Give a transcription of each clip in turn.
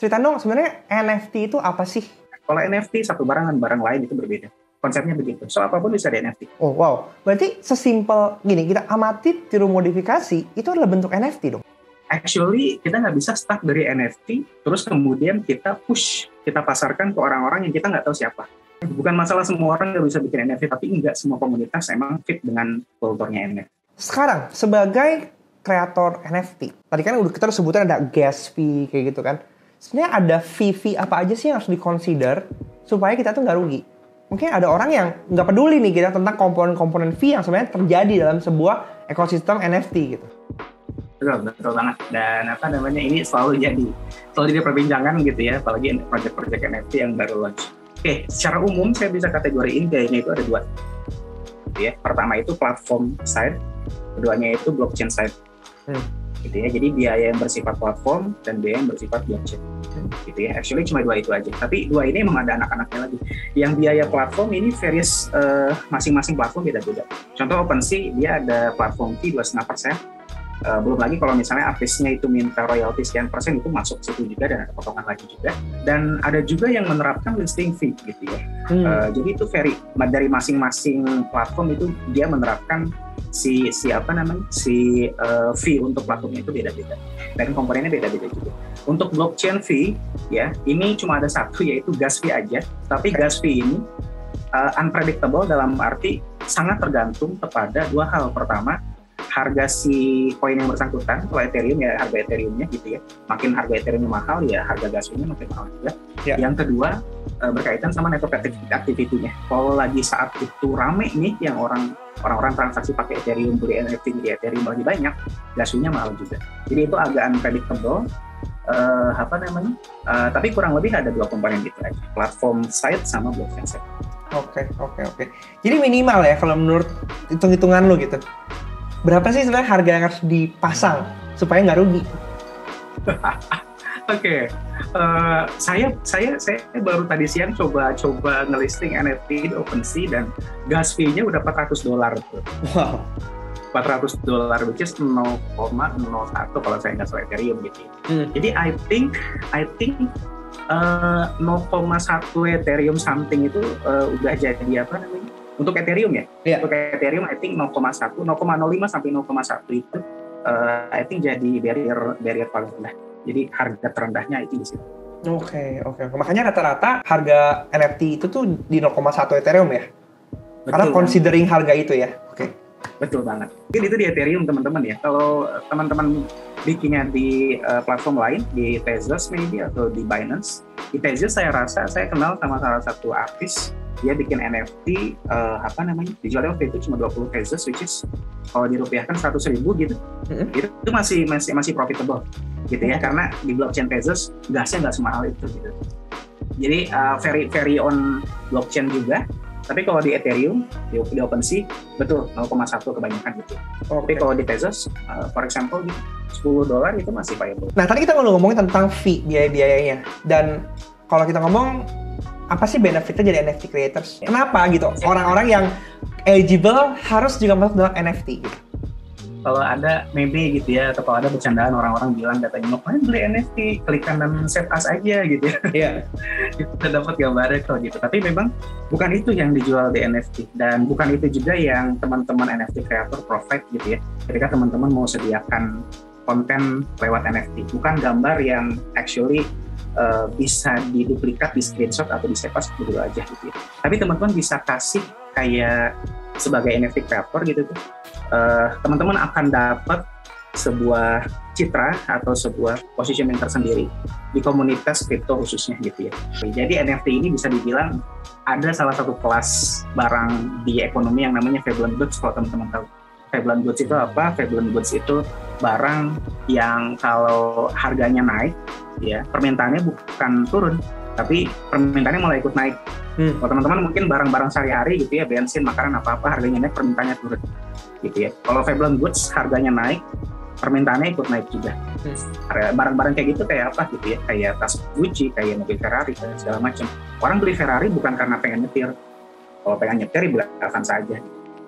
Cerita dong, sebenarnya NFT itu apa sih? Kalau NFT satu barang dan barang lain itu berbeda. Konsepnya begitu. So apapun bisa di NFT. Oh wow, berarti sesimpel gini, kita amati tiru modifikasi, itu adalah bentuk NFT dong? Actually, kita nggak bisa start dari NFT, terus kemudian kita push, kita pasarkan ke orang-orang yang kita nggak tahu siapa. Bukan masalah semua orang nggak bisa bikin NFT, tapi nggak semua komunitas emang fit dengan kulturnya NFT. Sekarang, sebagai kreator NFT, tadi kan kita udah sebutan ada gas fee, kayak gitu kan. Sebenarnya ada fee apa aja sih yang harus di-consider supaya kita tuh nggak rugi? Mungkin ada orang yang nggak peduli nih kita tentang komponen-komponen fee yang sebenarnya terjadi dalam sebuah ekosistem NFT gitu. Betul banget. Dan ini selalu jadi perbincangan gitu ya, apalagi project-project NFT yang baru launch. Oke, secara umum saya bisa kategoriin gayanya itu ada dua. Gitu ya. Pertama itu platform side, keduanya itu blockchain side. Gitu ya. Jadi biaya yang bersifat platform dan biaya yang bersifat blockchain. Gitu ya. Actually cuma dua itu aja. Tapi dua ini memang ada anak-anaknya lagi. Yang biaya platform ini various, masing-masing platform beda-beda. Contoh OpenSea dia ada platform fee 2,5%. Belum lagi kalau misalnya artisnya itu minta royalti sekian persen, itu masuk situ juga dan ada potongan lagi juga. Dan ada juga yang menerapkan listing fee gitu ya. Jadi itu dari masing-masing platform itu dia menerapkan fee untuk platformnya itu beda-beda. Dan komponennya beda-beda juga. Untuk blockchain fee ya, ini cuma ada satu yaitu gas fee aja. Tapi gas fee ini unpredictable dalam arti sangat tergantung kepada dua hal. Pertama, harga si koin yang bersangkutan, kalau Ethereum ya harga Ethereumnya gitu ya. Makin harga Ethereumnya mahal ya harga gas fee-nya makin mahal juga. Yeah. Yang kedua berkaitan sama network activity-nya. Kalau lagi saat itu rame nih yang orang-orang transaksi pakai Ethereum, beli NFT di Ethereum lagi banyak, gas fee-nya mahal juga. Jadi itu agak unpredictable. Tapi kurang lebih ada dua komponen gitu aja, platform side sama blockchain side. Oke. Jadi minimal ya kalau menurut hitung-hitungan lo gitu. Berapa sih sebenarnya harga yang harus dipasang supaya nggak rugi? Oke. Saya baru tadi siang coba ngelisting NFT di OpenSea dan gas fee-nya udah $400 tuh. Wow. $400 which is 0,01 kalau saya nggak salah Ethereum gitu. Jadi I think 0,1 Ethereum something itu udah jadi untuk Ethereum ya. Yeah. Untuk Ethereum I think 0,05 sampai 0,1 itu I think jadi barrier paling rendah. Jadi harga terendahnya itu di situ. Oke. Makanya rata-rata harga NFT itu tuh di 0,1 Ethereum ya. Betul, karena considering harga itu ya. Oke. Betul banget. Jadi itu di Ethereum teman-teman ya. Kalau teman-teman bikinnya di platform lain, di Tezos maybe atau di Binance. Di Tezos saya kenal sama salah satu artis. Dia bikin NFT, dijualnya waktu itu cuma 20 Tezos, which is kalau dirupiahkan 100.000 gitu. Itu masih profitable gitu ya, karena di blockchain Tezos gasnya nggak semahal itu gitu. Jadi very on blockchain juga. Tapi kalau di Ethereum, di OpenSea, betul 0,1 kebanyakan gitu. Tapi kalau di Tezos, for example, $10 itu masih viable. Nah, tadi kita ngomongin tentang fee, biaya-biayanya. Dan kalau kita ngomong, apa sih benefitnya jadi NFT creators? Kenapa gitu? Orang-orang yang eligible harus juga masuk dalam NFT gitu. Kalau ada maybe gitu ya, atau kalau ada bercandaan orang-orang bilang katanya ngapain beli NFT, klik kanan save as aja gitu ya. Iya. Kita dapat gambarnya kok gitu. Tapi memang bukan itu yang dijual di NFT dan bukan itu juga yang teman-teman NFT creator provide gitu ya. Ketika teman-teman mau sediakan konten lewat NFT, bukan gambar yang actually bisa diduplikat, di screenshot atau di save as gitu aja gitu ya. Tapi teman-teman bisa kasih kayak sebagai NFT creator gitu tuh. Teman-teman akan dapat sebuah citra atau sebuah positioning tersendiri di komunitas kripto khususnya gitu ya. Jadi NFT ini bisa dibilang ada salah satu kelas barang di ekonomi yang namanya Veblen Goods. Kalau teman-teman tahu Veblen Goods itu apa? Veblen Goods itu barang yang kalau harganya naik ya, permintaannya bukan turun tapi permintaannya malah ikut naik. Kalau teman-teman mungkin barang-barang sehari-hari gitu ya, bensin, makanan, apa-apa harganya naik, permintaannya turun gitu ya. Kalau Veblen Goods harganya naik, permintaannya ikut naik juga. Barang-barang kayak gitu kayak apa gitu ya, kayak tas Gucci, kayak mobil Ferrari, kayak segala macam. Orang beli Ferrari bukan karena pengen nyetir. Kalau pengen nyetir, beli Avanza saja.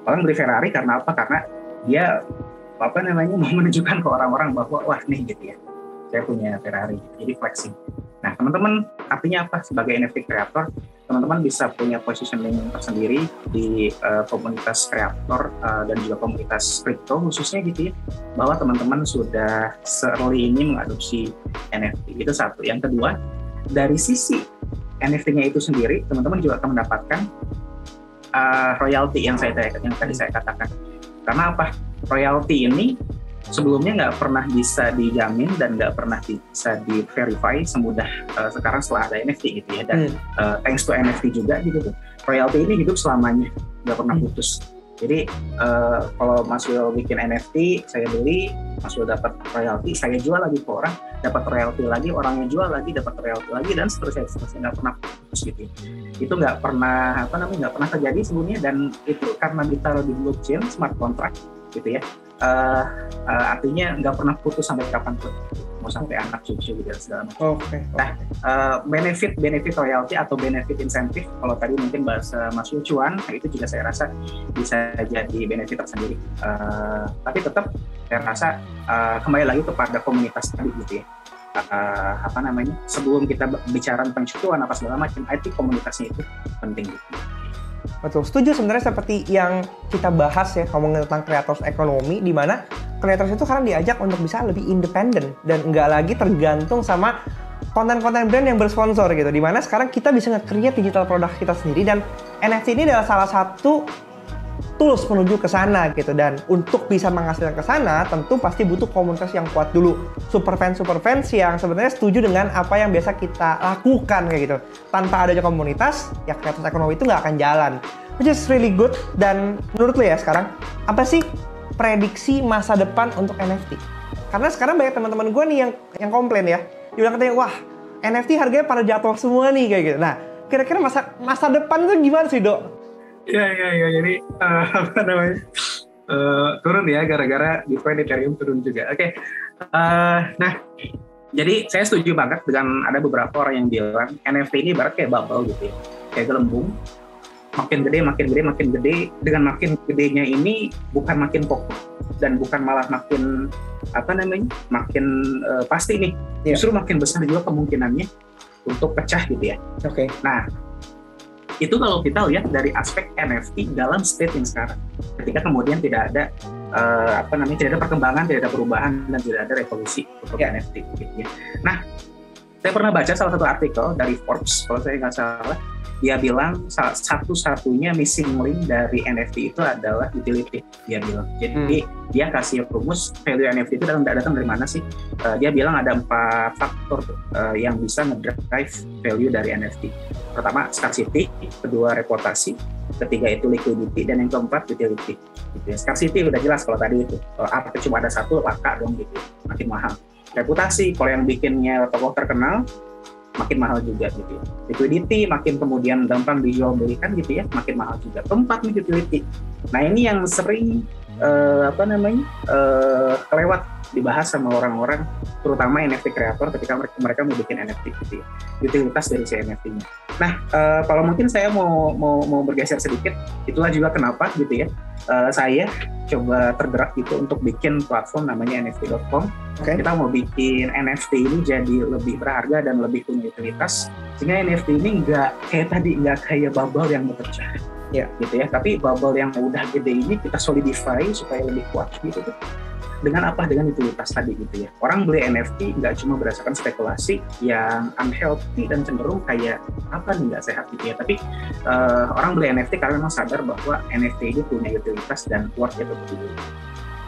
Orang beli Ferrari karena apa? Karena dia mau menunjukkan ke orang-orang bahwa wah nih gitu ya, saya punya Ferrari, jadi flexing. Nah, teman-teman artinya apa sebagai NFT creator? Teman-teman bisa punya positioning tersendiri di komunitas kreator dan juga komunitas crypto khususnya gitu ya, bahwa teman-teman sudah se-early ini mengadopsi NFT. Itu satu. Yang kedua, dari sisi NFT-nya itu sendiri, teman-teman juga akan mendapatkan royalti yang tadi saya katakan. Karena apa? Royalti ini sebelumnya nggak pernah bisa dijamin dan nggak pernah bisa di-verify semudah sekarang setelah ada NFT gitu ya. Dan thanks to NFT juga gitu tuh, royalti ini hidup selamanya, nggak pernah putus. Jadi kalau Mas Will bikin NFT, saya beli, Mas Will dapat royalti, saya jual lagi ke orang, dapat royalti lagi, orangnya jual lagi, dapat royalti lagi, dan seterusnya nggak pernah putus gitu. Itu nggak pernah nggak pernah terjadi sebelumnya, dan itu karena ditaruh di blockchain smart contract gitu ya. Artinya nggak pernah putus sampai kapanpun, mau sampai anak cucu gitu segala macam. Nah, benefit royalty atau benefit insentif, kalau tadi mungkin bahasa Mas Cuan, nah itu juga saya rasa bisa jadi benefit tersendiri. Tapi tetap saya rasa kembali lagi kepada komunitas tadi gitu ya. Sebelum kita bicara tentang cuan apa segala macam, I think komunitasnya itu penting gitu. Betul, setuju sebenarnya seperti yang kita bahas ya, ngomongin tentang creators ekonomi, di mana creators itu sekarang diajak untuk bisa lebih independen dan nggak lagi tergantung sama konten-konten brand yang bersponsor gitu, di mana sekarang kita bisa nge-create digital produk kita sendiri, dan NFT ini adalah salah satu tools menuju ke sana gitu. Dan untuk bisa menghasilkan ke sana tentu pasti butuh komunitas yang kuat dulu, super fans yang sebenarnya setuju dengan apa yang biasa kita lakukan kayak gitu. Tanpa adanya komunitas ya kreator ekonomi itu nggak akan jalan, which is really good. Dan menurut lo ya sekarang apa sih prediksi masa depan untuk NFT? Karena sekarang banyak teman-teman gue nih yang komplain ya, dia bilang katanya wah NFT harganya pada jatuh semua nih kayak gitu. Nah kira-kira masa depan itu gimana sih Dok? Ya, jadi turun ya gara-gara Bitcoin, Ethereum turun juga. Oke. Nah, jadi saya setuju banget dengan ada beberapa orang yang bilang NFT ini ibarat kayak bubble gitu ya, kayak gelembung, makin gede. Dengan makin gedenya ini bukan makin kokoh dan bukan malah makin makin pasti nih, justru makin besar juga kemungkinannya untuk pecah gitu ya. Oke. Nah, itu kalau kita lihat dari aspek NFT dalam state yang sekarang, ketika kemudian tidak ada tidak ada perkembangan, tidak ada perubahan, dan tidak ada revolusi untuk NFT gitu ya. Nah, saya pernah baca salah satu artikel dari Forbes, kalau saya nggak salah, dia bilang satu-satunya missing link dari NFT itu adalah utility, dia bilang. Jadi dia kasih rumus value NFT itu datang dari mana sih? Dia bilang ada 4 faktor yang bisa ngedrive value dari NFT. Pertama scarcity, kedua reputasi, ketiga itu liquidity, dan yang keempat utility. Gitu ya. Scarcity udah jelas kalau tadi itu, apa cuma ada satu langka dong gitu, makin mahal. Reputasi, kalau yang bikinnya tokoh terkenal, makin mahal juga gitu. Liquidity, makin kemudian gampang dijual belikan gitu ya, makin mahal juga. Keempat nih utility. Nah ini yang sering kelewat dibahas sama orang-orang, terutama NFT kreator ketika mereka mau bikin NFT gitu ya. Utilitas dari si NFT-nya. Nah, kalau mungkin saya mau bergeser sedikit, itulah juga kenapa gitu ya. Saya coba tergerak gitu untuk bikin platform namanya NFT.com. Okay. Kita mau bikin NFT ini jadi lebih berharga dan lebih punya utilitas, sehingga NFT ini nggak kayak bubble yang berpecah. Gitu ya, tapi bubble yang udah gede ini kita solidify supaya lebih kuat gitu tuh. Dengan apa? Dengan utilitas tadi gitu ya. Orang beli NFT nggak cuma berdasarkan spekulasi yang unhealthy dan cenderung kayak apa nih, nggak sehat gitu ya, tapi orang beli NFT karena memang sadar bahwa NFT ini punya utilitas dan worth itu dulu.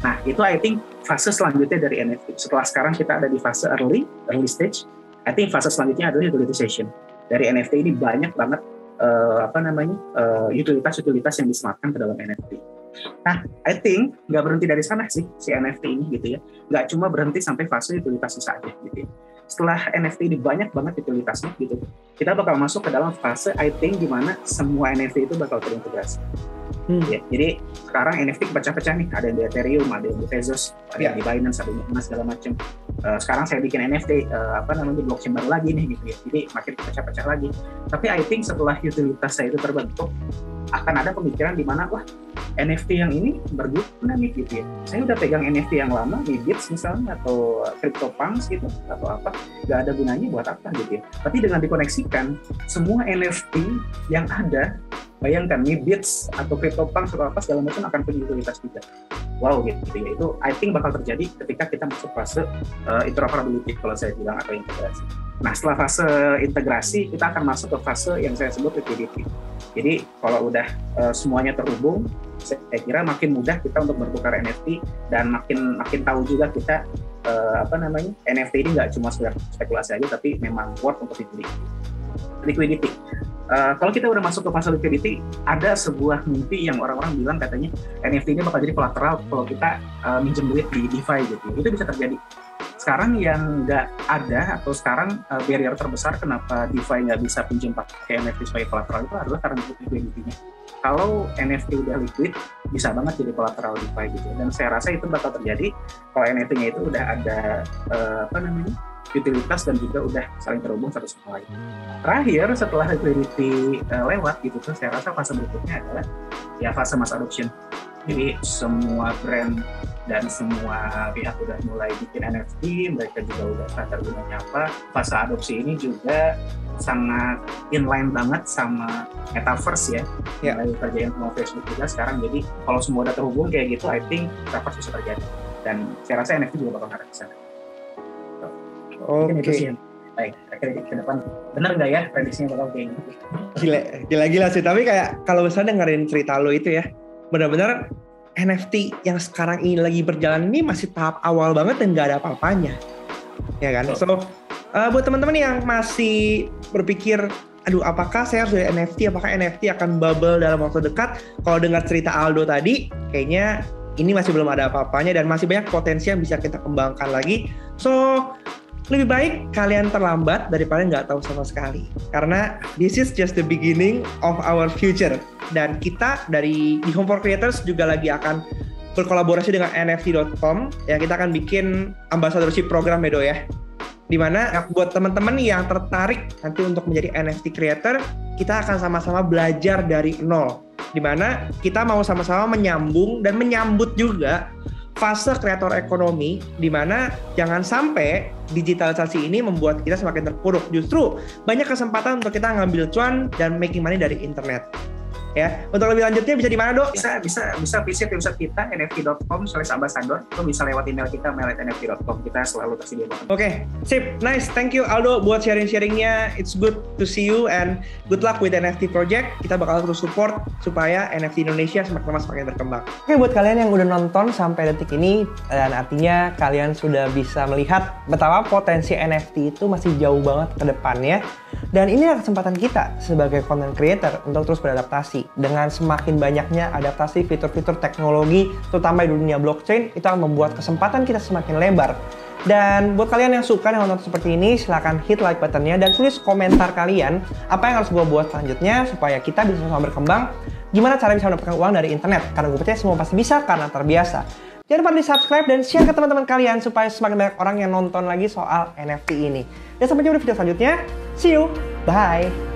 Nah itu I think fase selanjutnya dari NFT. Setelah sekarang kita ada di fase early stage, I think fase selanjutnya adalah utilization. Dari NFT ini banyak banget utilitas yang disematkan ke dalam NFT. Nah, I think nggak berhenti dari sana sih si NFT ini gitu ya. Nggak cuma berhenti sampai fase utilitasnya saja gitu ya. Setelah NFT ini banyak banget utilitasnya gitu, kita bakal masuk ke dalam fase I think di mana semua NFT itu bakal terintegrasi. Ya, jadi sekarang NFT pecah-pecah nih, ada yang di Ethereum, ada yang di Tezos, ada yang di Binance, ada yang di segala macam. sekarang saya bikin NFT blockchain baru lagi nih gitu ya, jadi makin pecah-pecah lagi. Tapi I think setelah utilitas saya itu terbentuk, akan ada pemikiran di mana wah NFT yang ini berguna nih gitu ya. Saya udah pegang NFT yang lama, Bits misalnya atau CryptoPunks gitu atau apa, nggak ada gunanya buat apa gitu ya. Tapi dengan dikoneksikan semua NFT yang ada, bayangkan Bits atau CryptoPunks atau apa segala macam akan punya utilitas juga. Wow gitu ya, itu I think bakal terjadi ketika kita masuk fase interoperability kalau saya bilang, atau integrasi. Nah setelah fase integrasi kita akan masuk ke fase yang saya sebut liquidity. Jadi kalau udah semuanya terhubung, saya kira makin mudah kita untuk bertukar NFT, dan makin tahu juga kita NFT ini nggak cuma sekedar spekulasi aja, tapi memang worth untuk liquidity. Kalau kita udah masuk ke fase liquidity, ada sebuah mimpi yang orang-orang bilang katanya NFT ini bakal jadi kolateral kalau kita minjem duit di DeFi gitu. Itu bisa terjadi. Sekarang yang nggak ada, atau sekarang barrier terbesar kenapa DeFi nggak bisa pinjam pakai NFT sebagai kolateral itu adalah karena liquidity-nya. Kalau NFT udah liquid, bisa banget jadi kolateral DeFi gitu. Dan saya rasa itu bakal terjadi kalau NFT-nya itu udah ada utilitas dan juga udah saling terhubung satu sama lain. Terakhir setelah liquidity lewat gitu tuh, saya rasa fase berikutnya adalah ya fase mass adoption. Jadi semua brand dan semua pihak udah mulai bikin NFT, mereka juga udah sadar gunanya apa. Fase adopsi ini juga sangat inline banget sama metaverse ya. Mulai kerjain sama Facebook juga sekarang. Jadi kalau semua udah terhubung kayak gitu, I think metaverse bisa terjadi. Dan saya rasa NFT juga bakal ngarah ke sana. Oke. Baik, akhirnya ke depan benar nggak ya prediksinya bakal kayak gitu? Gila sih. Tapi kayak kalau misalnya dengerin cerita lo itu ya, benar-benar NFT yang sekarang ini lagi berjalan ini masih tahap awal banget dan nggak ada apa-apanya, ya kan? So buat teman-teman yang masih berpikir, aduh apakah saya harus dari NFT? Apakah NFT akan bubble dalam waktu dekat? Kalau dengar cerita Aldo tadi, kayaknya ini masih belum ada apa-apanya dan masih banyak potensi yang bisa kita kembangkan lagi. So lebih baik kalian terlambat daripada nggak tahu sama sekali. Karena this is just the beginning of our future. Dan kita di Home for Creators juga lagi akan berkolaborasi dengan NFT.com. Ya, kita akan bikin ambassadorship program Medo ya. Dimana buat teman-teman yang tertarik nanti untuk menjadi NFT creator, kita akan sama-sama belajar dari nol. Dimana kita mau sama-sama menyambung dan menyambut juga fase kreator ekonomi, di mana jangan sampai digitalisasi ini membuat kita semakin terpuruk. Justru banyak kesempatan untuk kita ngambil cuan dan making money dari internet. Ya, untuk lebih lanjutnya bisa di mana, Dok? Bisa visit website kita nft.com/ambassador. Itu bisa lewat email kita mail@nft.com. Kita selalu tersedia banget. Oke, sip. Nice. Thank you Aldo buat sharing-sharingnya. It's good to see you and good luck with NFT project. Kita bakal terus support supaya NFT Indonesia semakin berkembang. Oke, buat kalian yang udah nonton sampai detik ini, dan artinya kalian sudah bisa melihat betapa potensi NFT itu masih jauh banget ke depannya. Dan ini adalah kesempatan kita sebagai content creator untuk terus beradaptasi. Dengan semakin banyaknya adaptasi fitur-fitur teknologi, terutama di dunia blockchain, itu akan membuat kesempatan kita semakin lebar. Dan buat kalian yang suka dengan nonton seperti ini, silahkan hit like buttonnya dan tulis komentar kalian apa yang harus gue buat selanjutnya supaya kita bisa sama berkembang. Gimana cara bisa mendapatkan uang dari internet? Karena gue percaya semua pasti bisa karena terbiasa. Jangan lupa di subscribe dan share ke teman-teman kalian supaya semakin banyak orang yang nonton lagi soal NFT ini. Dan sampai jumpa di video selanjutnya. See you. Bye.